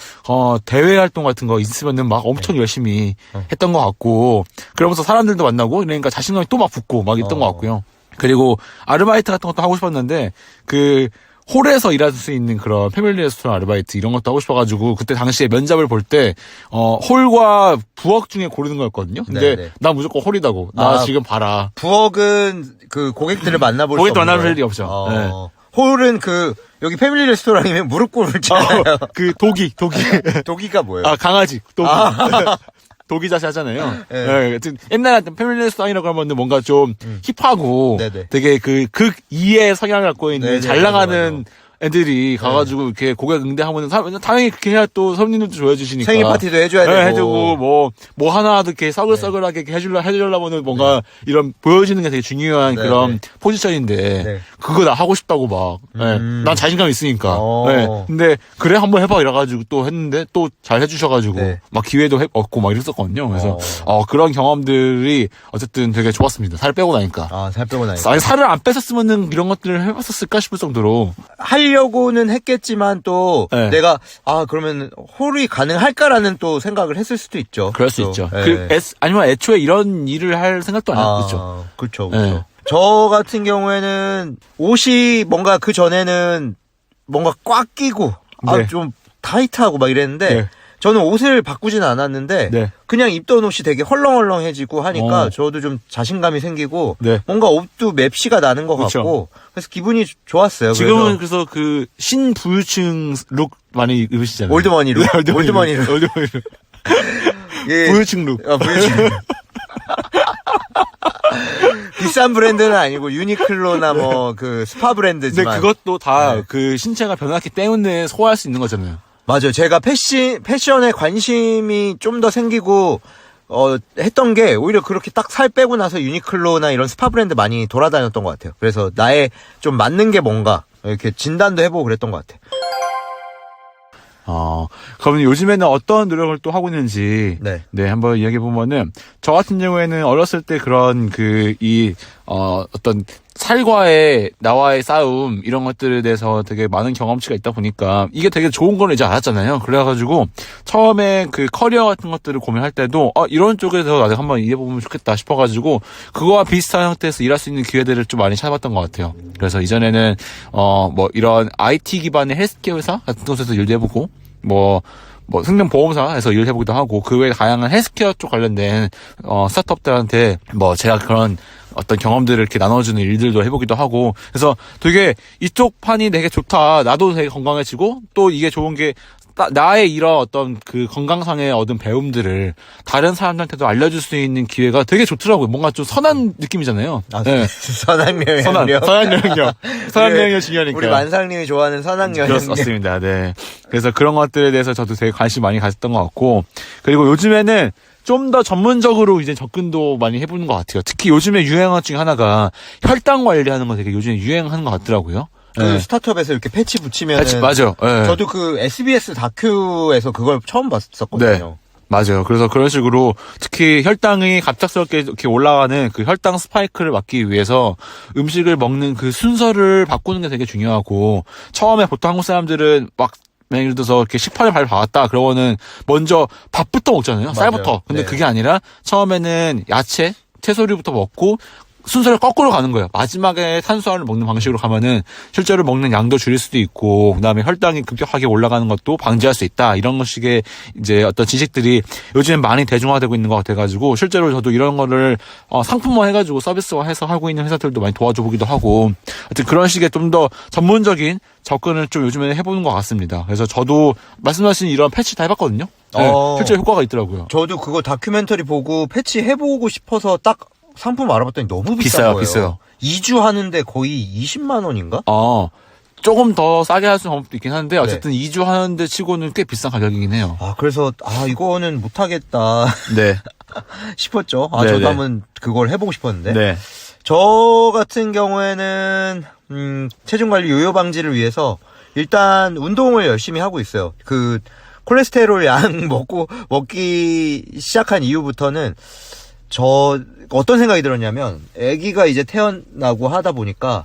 대외 활동 같은 거 있으면은 막 엄청 열심히 했던 것 같고 그러면서 사람들도 만나고 그러니까 자신감이 또 막 붙고 막 있던 것 같고요. 그리고 아르바이트 같은 것도 하고 싶었는데 그 홀에서 일할 수 있는 그런 패밀리 레스토랑 아르바이트 이런 것도 하고 싶어가지고 그때 당시에 면접을 볼 때 홀과 부엌 중에 고르는 거였거든요. 근데 네네. 나 무조건 홀이다고. 나 지금 봐라. 부엌은 그 고객들을 만나볼 수 고객도 없는 만날 거예요? 일이 없죠. 네. 홀은 여기 패밀리 레스토랑이면 무릎 꿇잖아요. 그 독이. 독이가 뭐예요? 강아지. 독이. 독이 자세 하잖아요. 네. 네. 옛날에 같은 패밀리 레스토랑이라고 하면 뭔가 좀 힙하고 네네. 되게 그 극 2의 성향을 갖고 있는 네네, 잘 나가는 맞아. 애들이 가가지고 이렇게 고객 응대하면은 당연히 그렇게 해야 또 손님들도 좋아해주시니까. 생일 파티도 해줘야 되고. 해주고 뭐 하나도 이렇게 싸글싸글하게 이렇게 해주려면은 뭔가 이런 보여지는 게 되게 중요한 네, 그런 네. 포지션인데 네. 그거 나 하고 싶다고 막. 난 자신감 있으니까. 어. 근데 그래 한번 해봐 이래가지고 또 했는데 또 잘 해주셔가지고 네. 막 기회도 얻고 막 이랬었거든요. 그래서 그런 경험들이 어쨌든 되게 좋았습니다. 살 빼고 나니까. 살 빼고 나니까. 아니, 살을 안 뺐었으면은 이런 것들을 해봤었을까 싶을 정도로. 하려고는 했겠지만 또 네. 내가 그러면 홀이 가능할까라는 또 생각을 했을 수도 있죠. 그럴 수 또. 있죠. 네. 아니면 애초에 이런 일을 할 생각도 안 했죠. 그렇죠. 네. 저 같은 경우에는 옷이 뭔가 그 전에는 뭔가 꽉 끼고 네. 좀 타이트하고 막 이랬는데 네. 저는 옷을 바꾸지는 않았는데 네. 그냥 입던 옷이 되게 헐렁헐렁해지고 하니까 어. 저도 좀 자신감이 생기고 네. 뭔가 옷도 맵시가 나는 것 그쵸. 같고 그래서 기분이 좋았어요. 지금은 그래서 그 신부유층 룩 많이 입으시잖아요. 올드머니 룩. 네, 올드머니 룩. 올드머니 룩. 예. 부유층 룩. 부유층. 비싼 브랜드는 아니고 유니클로나 뭐 그 스파 근데 브랜드지만 그것도 다 네. 그 신체가 변했기 때문에 소화할 수 있는 거잖아요. 맞아요. 제가 패션에 관심이 좀 더 생기고 했던 게 오히려 그렇게 딱 살 빼고 나서 유니클로나 이런 스파 브랜드 많이 돌아다녔던 것 같아요. 그래서 나에 좀 맞는 게 뭔가 이렇게 진단도 해보고 그랬던 것 같아요. 그러면 요즘에는 어떤 노력을 또 하고 있는지, 네. 한번 이야기해보면은, 저 같은 경우에는 어렸을 때 그런 어떤 살과의 나와의 싸움, 이런 것들에 대해서 되게 많은 경험치가 있다 보니까, 이게 되게 좋은 걸 이제 알았잖아요. 그래가지고, 처음에 그 커리어 같은 것들을 고민할 때도, 이런 쪽에서 나도 한번 일해보면 좋겠다 싶어가지고, 그거와 비슷한 형태에서 일할 수 있는 기회들을 좀 많이 찾아봤던 것 같아요. 그래서 이전에는, 이런 IT 기반의 헬스케어 회사 같은 곳에서 일도 해보고, 뭐 생명보험사에서 일을 해보기도 하고 그 외에 다양한 헬스케어 쪽 관련된 스타트업들한테 뭐 제가 그런 어떤 경험들을 이렇게 나눠주는 일들도 해보기도 하고 그래서 되게 이쪽 판이 되게 좋다. 나도 되게 건강해지고 또 이게 좋은 게 나의 이런 어떤 그 건강상의 얻은 배움들을 다른 사람들한테도 알려줄 수 있는 기회가 되게 좋더라고요. 뭔가 좀 선한 느낌이잖아요. 아, 네. 선한 영향력. 선한 영향력. 선한 영향력 중요하니까. 우리 만상님이 좋아하는 선한 영향력. 그렇습니다. 네. 그래서 그런 것들에 대해서 저도 되게 관심 많이 가졌던 것 같고 그리고 요즘에는 좀 더 전문적으로 이제 접근도 많이 해보는 것 같아요. 특히 요즘에 유행어 중에 하나가 혈당 관리하는 거 되게 요즘에 유행하는 것 같더라고요. 그 네. 스타트업에서 이렇게 패치 붙이면 맞아요. 네. 저도 그 SBS 다큐에서 그걸 처음 봤었거든요. 네. 맞아요. 그래서 그런 식으로 특히 혈당이 갑작스럽게 이렇게 올라가는 그 혈당 스파이크를 막기 위해서 음식을 먹는 그 순서를 바꾸는 게 되게 중요하고 처음에 보통 한국 사람들은 막 예를 들어서 이렇게 식판을 밟아왔다 그러고는 먼저 밥부터 먹잖아요. 맞아요. 쌀부터. 근데 네. 그게 아니라 처음에는 야채, 채소류부터 먹고 순서를 거꾸로 가는 거예요. 마지막에 탄수화물을 먹는 방식으로 가면은 실제로 먹는 양도 줄일 수도 있고 그다음에 혈당이 급격하게 올라가는 것도 방지할 수 있다. 이런 식의 이제 어떤 지식들이 요즘 많이 대중화되고 있는 것 같아가지고 실제로 저도 이런 거를 상품화 해가지고 서비스화해서 하고 있는 회사들도 많이 도와줘 보기도 하고 하여튼 그런 식의 좀 더 전문적인 접근을 좀 요즘에는 해보는 것 같습니다. 그래서 저도 말씀하신 이런 패치 다 해봤거든요. 네, 실제 효과가 있더라고요. 저도 그거 다큐멘터리 보고 패치 해보고 싶어서 딱 상품 알아봤더니 너무 비싼 비싸요, 거예요. 비싸요. 2주 하는데 거의 20만 원인가? 조금 더 싸게 할 수 있는 방법도 있긴 한데 어쨌든 2주 하는데 치고는 꽤 비싼 가격이긴 해요. 그래서 이거는 못하겠다 네. 싶었죠. 네네. 저도 한번 그걸 해보고 싶었는데. 네. 저 같은 경우에는 체중 관리 요요 방지를 위해서 일단 운동을 열심히 하고 있어요. 그 콜레스테롤 양 먹기 시작한 이후부터는 저 어떤 생각이 들었냐면 아기가 이제 태어나고 하다 보니까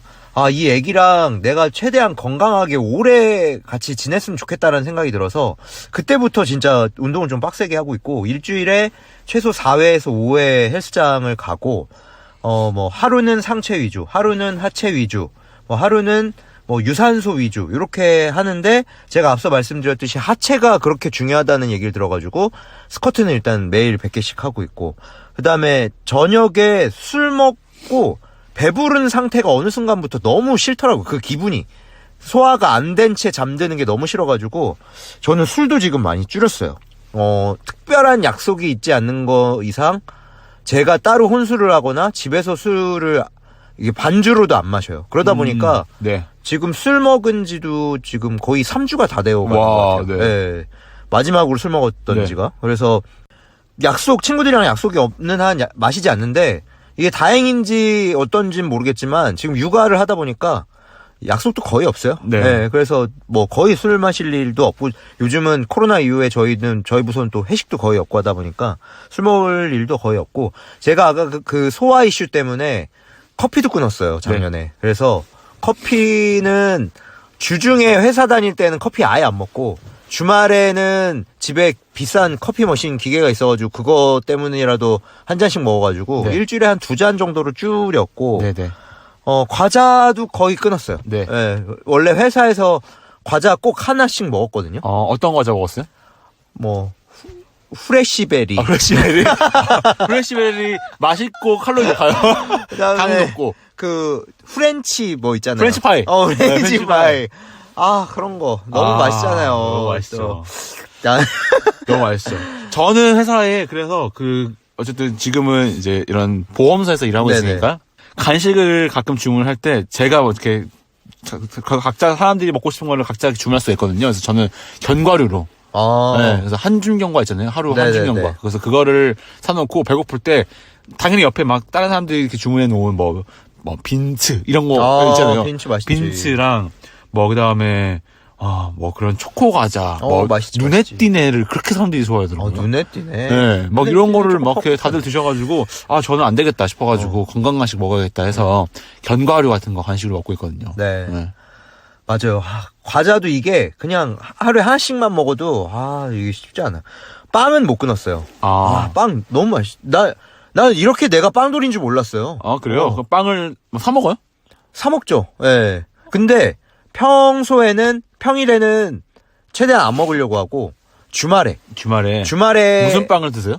이 아기랑 내가 최대한 건강하게 오래 같이 지냈으면 좋겠다라는 생각이 들어서 그때부터 진짜 운동을 좀 빡세게 하고 있고 일주일에 최소 4회에서 5회 헬스장을 가고 뭐 하루는 상체 위주, 하루는 하체 위주, 뭐 하루는 뭐 유산소 위주 이렇게 하는데 제가 앞서 말씀드렸듯이 하체가 그렇게 중요하다는 얘기를 들어가지고 스쿼트는 일단 매일 100개씩 하고 있고 그다음에 저녁에 술 먹고 배부른 상태가 어느 순간부터 너무 싫더라고요. 그 기분이 소화가 안 된 채 잠드는 게 너무 싫어가지고 저는 술도 지금 많이 줄였어요. 특별한 약속이 있지 않는 거 이상 제가 따로 혼술을 하거나 집에서 술을 이게 반주로도 안 마셔요. 그러다 보니까 네. 지금 술 먹은 지도 지금 거의 3주가 다 되어 가는 것 같아요. 네. 네. 마지막으로 술 먹었던 네. 지가. 그래서 친구들이랑 약속이 없는 한 마시지 않는데 이게 다행인지 어떤지는 모르겠지만 지금 육아를 하다 보니까 약속도 거의 없어요. 네. 그래서 뭐 거의 술 마실 일도 없고 요즘은 코로나 이후에 저희 부서는 또 회식도 거의 없고 하다 보니까 술 먹을 일도 거의 없고 제가 아까 그 소화 이슈 때문에 커피도 끊었어요, 작년에. 네. 그래서 커피는 주중에 회사 다닐 때는 커피 아예 안 먹고 주말에는 집에 비싼 커피 머신 기계가 있어가지고 그거 때문이라도 한 잔씩 먹어가지고 네. 일주일에 한 2잔 정도로 줄였고 네네. 과자도 거의 끊었어요. 네. 원래 회사에서 과자 꼭 하나씩 먹었거든요. 어떤 과자 먹었어요? 뭐 후레시베리. 프레시베리. 프레시베리 맛있고 칼로리 높아요. 당 그다음에 높고. 그 프렌치 뭐 있잖아요. 프렌치 파이. 프렌치 네, 프렌치 파이. 그런 거 너무 맛있잖아요. 너무 맛있죠. 나- 너무 맛있죠. 저는 회사에 그래서 어쨌든 지금은 이제 이런 보험사에서 일하고 네네. 있으니까 간식을 가끔 주문할 때 제가 뭐 이렇게 각자 사람들이 먹고 싶은 거를 각자 주문할 수 있거든요. 그래서 저는 견과류로. 네, 그래서 한줌 견과 있잖아요. 하루 네네네. 한줌 견과. 그래서 그거를 사놓고 배고플 때 당연히 옆에 막 다른 사람들이 이렇게 주문해 놓은 뭐 빈츠 이런 거 있잖아요. 빈츠 맛있지. 빈츠랑 뭐 그다음에 뭐 그런 초코 과자, 뭐 맛있지, 눈에 맛있지. 띄네를 그렇게 사람들이 좋아하더라고요. 눈에 띄네. 네, 막 이런 거를 막 이렇게 초코 다들 드셔가지고 저는 안 되겠다 싶어가지고 건강 간식 먹어야겠다 해서 견과류 같은 거 간식으로 먹고 있거든요. 네. 맞아요. 과자도 이게 그냥 하루에 하나씩만 먹어도 이게 쉽지 않아. 빵은 못 끊었어요. 빵 너무 나 이렇게 내가 빵돌인 줄 몰랐어요. 그래요? 그럼 빵을 사 먹어요? 사 먹죠. 예. 근데 평일에는 최대한 안 먹으려고 하고 주말에 무슨 빵을 드세요?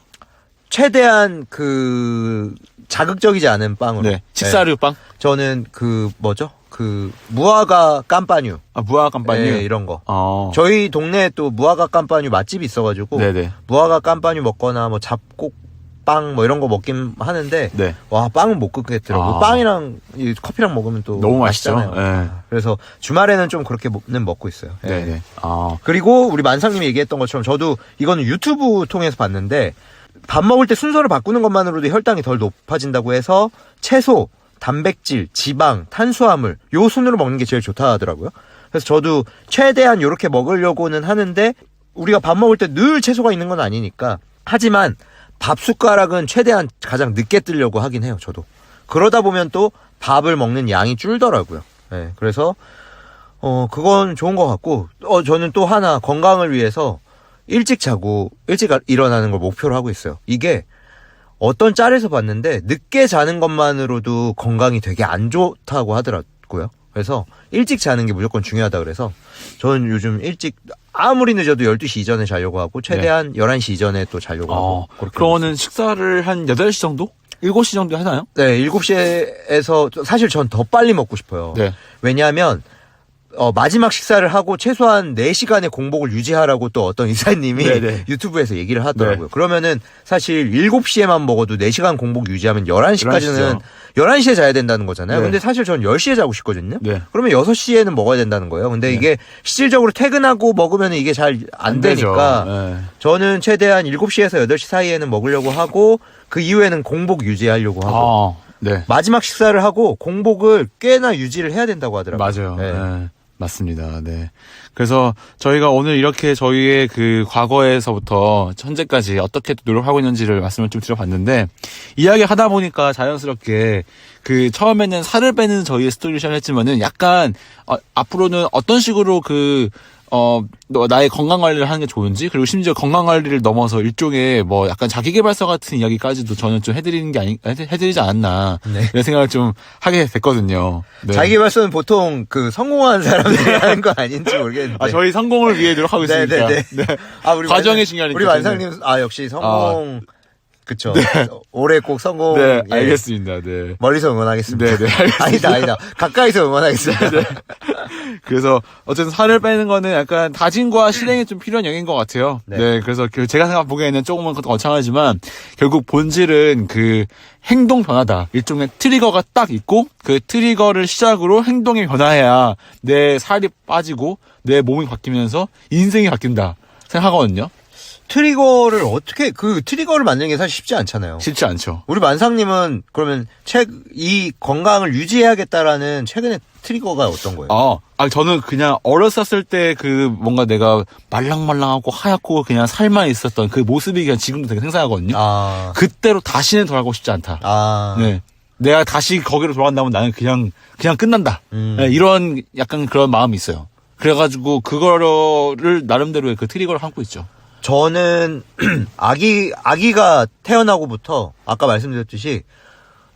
최대한 자극적이지 않은 빵으로. 네. 식사류 빵? 저는 무화과 깜빠뉴. 무화과 깜빠뉴? 네, 이런 거. 저희 동네에 또 무화과 깜빠뉴 맛집이 있어가지고. 네네. 무화과 깜빠뉴 먹거나 뭐 잡곡빵 뭐 이런 거 먹긴 하는데. 네. 와, 빵은 못 끊겠더라고요. 빵이랑 커피랑 먹으면 또. 너무 맛있죠. 맛있잖아요. 네. 그래서 주말에는 좀 그렇게는 먹고 있어요. 네네. 그리고 우리 만상님이 얘기했던 것처럼 저도 이거는 유튜브 통해서 봤는데 밥 먹을 때 순서를 바꾸는 것만으로도 혈당이 덜 높아진다고 해서 채소, 단백질, 지방, 탄수화물 요 순으로 먹는 게 제일 좋다 하더라고요. 그래서 저도 최대한 요렇게 먹으려고는 하는데 우리가 밥 먹을 때 늘 채소가 있는 건 아니니까 하지만 밥 숟가락은 최대한 가장 늦게 뜨려고 하긴 해요. 저도. 그러다 보면 또 밥을 먹는 양이 줄더라고요. 네, 그래서 그건 좋은 것 같고 저는 또 하나 건강을 위해서 일찍 자고 일찍 일어나는 걸 목표로 하고 있어요. 이게 어떤 짤에서 봤는데 늦게 자는 것만으로도 건강이 되게 안 좋다고 하더라고요. 그래서 일찍 자는 게 무조건 중요하다 그래서 저는 요즘 일찍 아무리 늦어도 12시 이전에 자려고 하고 최대한 11시 이전에 또 자려고 하고. 그러면은 식사를 한 8시 정도? 7시 정도 하나요? 네, 7시에서 사실 전 더 빨리 먹고 싶어요. 네. 왜냐하면 마지막 식사를 하고 최소한 4시간의 공복을 유지하라고 또 어떤 의사님이 네네. 유튜브에서 얘기를 하더라고요. 네. 그러면은 사실 7시에만 먹어도 4시간 공복 유지하면 11시까지는 11시에 자야 된다는 거잖아요. 네. 근데 사실 전 10시에 자고 싶거든요. 네. 그러면 6시에는 먹어야 된다는 거예요. 근데 네. 이게 실질적으로 퇴근하고 먹으면 이게 잘 안 되니까 네. 저는 최대한 7시에서 8시 사이에는 먹으려고 하고 그 이후에는 공복 유지하려고 하고 네. 마지막 식사를 하고 공복을 꽤나 유지를 해야 된다고 하더라고요. 맞아요. 네. 네. 맞습니다. 네. 그래서 저희가 오늘 이렇게 저희의 그 과거에서부터 현재까지 어떻게 노력하고 있는지를 말씀을 좀 드려봤는데, 이야기 하다 보니까 자연스럽게 그 처음에는 살을 빼는 저희의 스토리를 시작했지만은 약간 앞으로는 어떤 식으로 나의 건강 관리를 하는 게 좋은지, 그리고 심지어 건강 관리를 넘어서 일종의 뭐 약간 자기계발서 같은 이야기까지도 저는 좀 해드리지 않았나. 네. 이런 생각을 좀 하게 됐거든요. 네. 자기계발서는 보통 성공한 사람들이 하는 거 아닌지 모르겠는데. 저희 성공을 위해 노력하고 있으니까. 네네네. 네. 우리 과정이 중요하니까. 우리 만상님, 역시 성공. 그쵸. 올해 꼭 성공. 네, 알겠습니다. 네. 멀리서 응원하겠습니다. 네, 알겠습니다. 아니다. 가까이서 응원하겠습니다. 네. 그래서 어쨌든 살을 빼는 거는 약간 다짐과 실행이 좀 필요한 영역인 것 같아요. 네. 그래서 제가 보기에는 조금은 거창하지만 결국 본질은 그 행동 변화다. 일종의 트리거가 딱 있고 그 트리거를 시작으로 행동이 변화해야 내 살이 빠지고 내 몸이 바뀌면서 인생이 바뀐다 생각하거든요. 트리거를 만드는 게 사실 쉽지 않잖아요. 쉽지 않죠. 우리 만상님은 그러면 이 건강을 유지해야겠다라는 최근의 트리거가 어떤 거예요? 저는 그냥 어렸었을 때 뭔가 내가 말랑말랑하고 하얗고 그냥 살만 있었던 그 모습이 그냥 지금도 되게 생생하거든요. 그때로 다시는 돌아가고 싶지 않다. 네. 내가 다시 거기로 돌아간다면 나는 그냥 끝난다. 네, 이런 약간 그런 마음이 있어요. 그래가지고 그거를 나름대로의 그 트리거를 삼고 있죠. 저는 아기가 태어나고부터 아까 말씀드렸듯이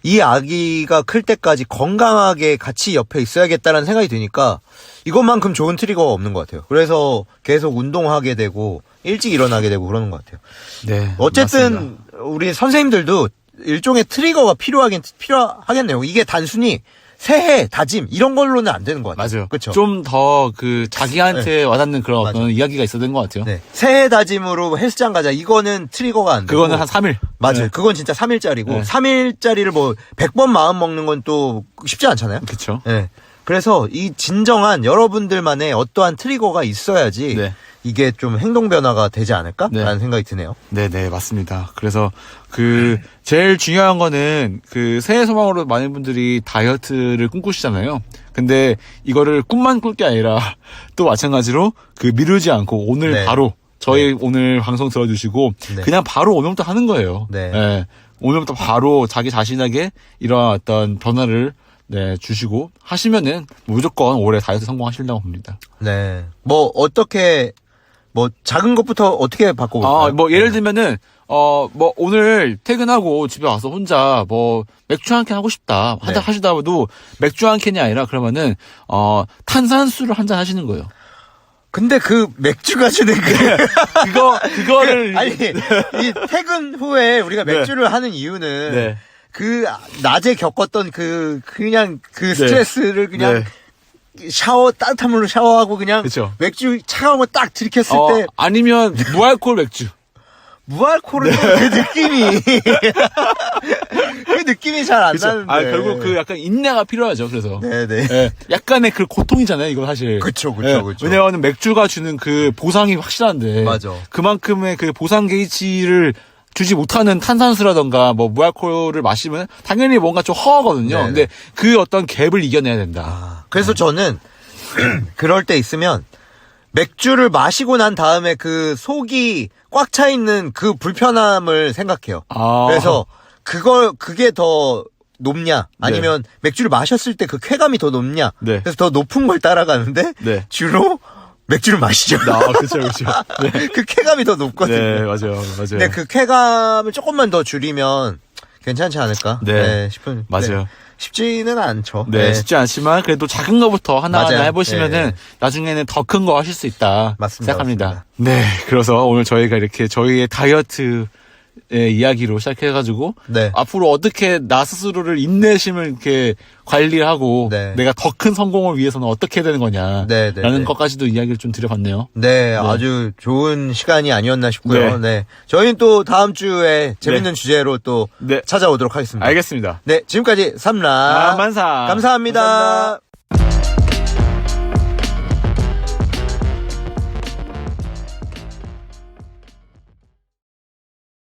이 아기가 클 때까지 건강하게 같이 옆에 있어야겠다는 생각이 드니까 이것만큼 좋은 트리거가 없는 것 같아요. 그래서 계속 운동하게 되고 일찍 일어나게 되고 그러는 것 같아요. 네. 어쨌든 맞습니다. 우리 선생님들도 일종의 트리거가 필요하겠네요. 이게 단순히 새해 다짐 이런 걸로는 안 되는 것 같아요. 맞아요. 그렇죠. 좀 더 자기한테 와닿는 그런 어떤 이야기가 있어야 되는 것 같아요. 네. 새해 다짐으로 헬스장 가자. 이거는 트리거가 안 되고. 그거는 한 3일. 맞아요. 네. 그건 진짜 3일짜리고 네. 3일짜리를 100번 마음 먹는 건 또 쉽지 않잖아요. 그렇죠. 네. 그래서 이 진정한 여러분들만의 어떠한 트리거가 있어야지 네. 이게 좀 행동 변화가 되지 않을까라는 생각이 드네요. 네, 맞습니다. 그래서 제일 중요한 거는 새해 소망으로 많은 분들이 다이어트를 꿈꾸시잖아요. 근데 이거를 꿈만 꿀 게 아니라 또 마찬가지로 미루지 않고 오늘 바로 저희 오늘 방송 들어주시고 그냥 바로 오늘부터 하는 거예요. 네. 오늘부터 바로 자기 자신에게 이러한 어떤 변화를 주시고 하시면은 무조건 올해 다이어트 성공하신다고 봅니다. 네. 작은 것부터 어떻게 바꿔볼까요? 예를 들면은, 오늘 퇴근하고 집에 와서 혼자 맥주 한 캔 하고 싶다. 하시다가도 맥주 한 캔이 아니라 그러면은, 탄산수를 한 잔 하시는 거예요. 근데 그 맥주가 주는 그거를. 아니, 이 퇴근 후에 우리가 맥주를 하는 이유는 네. 그 낮에 겪었던 그냥 그 네. 스트레스를 그냥 네. 따뜻한 물로 샤워하고 그냥 그쵸. 맥주 차가운 거 딱 들이켰을 때 아니면 무알콜 맥주. 무알콜은 또 그 느낌이 그 느낌이 잘 안 나는데. 결국 그 약간 인내가 필요하죠. 그래서. 네네. 예, 약간의 그 고통이잖아요. 이거 사실. 그쵸. 왜냐하면 맥주가 주는 그 보상이 확실한데. 맞아. 그만큼의 그 보상 게이지를 주지 못하는 탄산수라던가 뭐 무알콜을 마시면 당연히 뭔가 좀 허하거든요. 네네. 근데 그 어떤 갭을 이겨내야 된다. 그래서 저는 그럴 때 있으면 맥주를 마시고 난 다음에 그 속이 꽉 차 있는 그 불편함을 생각해요. 그래서 그게 더 높냐 아니면 맥주를 마셨을 때 그 쾌감이 더 높냐. 네. 그래서 더 높은 걸 따라가는데 네. 주로 맥주를 마시죠. 그렇죠. 네. 그 쾌감이 더 높거든요. 네, 맞아요. 근데 그 쾌감을 조금만 더 줄이면 괜찮지 않을까? 네. 싶은. 맞아요. 네. 쉽지는 않죠. 네, 쉽지 않지만 그래도 작은 거부터 하나하나 맞아요. 해보시면은 네. 나중에는 더 큰 거 하실 수 있다 맞습니다. 생각합니다. 네, 그래서 오늘 저희가 이렇게 저희의 다이어트 이야기로 시작해가지고 네. 앞으로 어떻게 나 스스로를 인내심을 이렇게 관리하고 네. 내가 더 큰 성공을 위해서는 어떻게 되는 거냐라는 네, 네, 네. 것까지도 이야기를 좀 드려봤네요. 네, 아주 좋은 시간이 아니었나 싶고요. 네. 저희는 또 다음 주에 재밌는 주제로 또 네. 찾아오도록 하겠습니다. 알겠습니다. 네, 지금까지 삼라 만사 감사합니다. 감사합니다.